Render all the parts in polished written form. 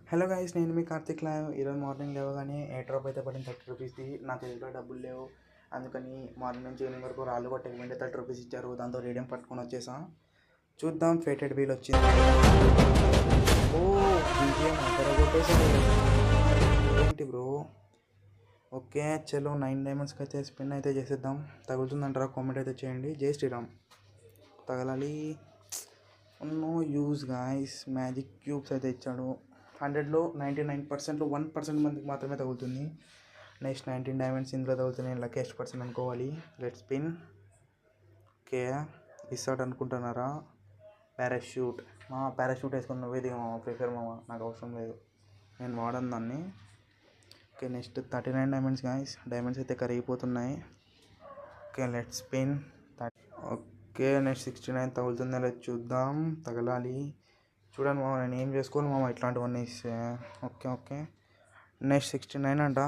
Hello guys, నేను మీ కార్తిక్ లాయ్. ఈరోజు morning లేవగానే ఏ డ్రాప్ అయితే పడింది 30 రూపీస్ది. నా చేతిలో డబ్బులు లేవు, అందుకని మార్నింగ్ నుంచి ఈవినింగ్ వరకు రాళ్ళు కొట్టక వెంటే 30 రూపీస్ ఇచ్చారు. దాంతో రేడియం పట్టుకొని వచ్చేసా. చూద్దాం, ఫేటెడ్ వీల్ వచ్చింది. ఓ బీజిఎం అక్కడ కొట్టేసాడు ఏంటి బ్రో. ఓకే చలో 9 డైమండ్స్కి అయితే స్పిన్ అయితే చేసేద్దాం. తగులుతుందంటారా? కామెంట్ అయితే చేయండి. జై శ్రీరామ్. తగలాలి. No use guys. Magic cubes అయితే ఇచ్చాడు. 100లో 99%లో 1% మందికి మాత్రమే తగులుతుంది. నెక్స్ట్ 19 డైమండ్స్ ఇందులో తగులుతున్నాయి. లక్కీయెస్ట్ పర్సన్ అనుకోవాలి. Let's spin. ఓకే ఇస్తాడు అనుకుంటున్నారా? పారాషూట్. పారాషూట్ వేసుకుని నువ్వే దిగా మామ. ప్రిఫర్ మామ, నాకు అవసరం లేదు, నేను వాడను దాన్ని. Okay next 39 diamonds guys. Diamonds అయితే కరిగిపోతున్నాయి. Okay let's spin. Okay next 69 తగులుతుందో లేదు చూద్దాం. తగలాలి. చూడండి మామ, నేను ఏం చేసుకోను మామ ఇట్లాంటివన్నీ ఇస్తే. ఓకే ఓకే నెక్స్ట్ 69 అంట.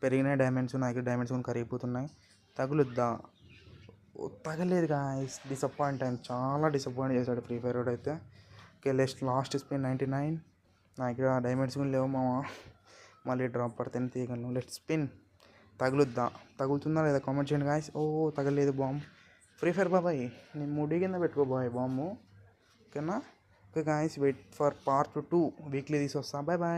పెరిగినాయి డైమండ్స్. నాకు డైమండ్స్ కూడా కరిగిపోతున్నాయి. తగులుద్దా? తగలేదు గాయస్. డిసప్పాయింట్ అయింది, చాలా డిసప్పాయింట్ చేశాడు ఫ్రీ ఫైర్ రోడ్ అయితే. Okay last spin 99. నా ఇక్కడ డైమండ్స్ కూడా లేవు మామ. మళ్ళీ డ్రాప్ పడితేనే తీయగలను. Let spin. తగులుద్దా? తగులుతుందా లేదా కామెంట్ చేయండి గాయస్. ఓ తగలేదు బాంబ్. ఫ్రీ ఫైర్ బాబాయ్, నేను ముడి కింద పెట్టుకో బాయ్ బాంబు. ఓకేనా? Okay guys, wait for part 2 weekly తీసుకొస్తా. Bye bye.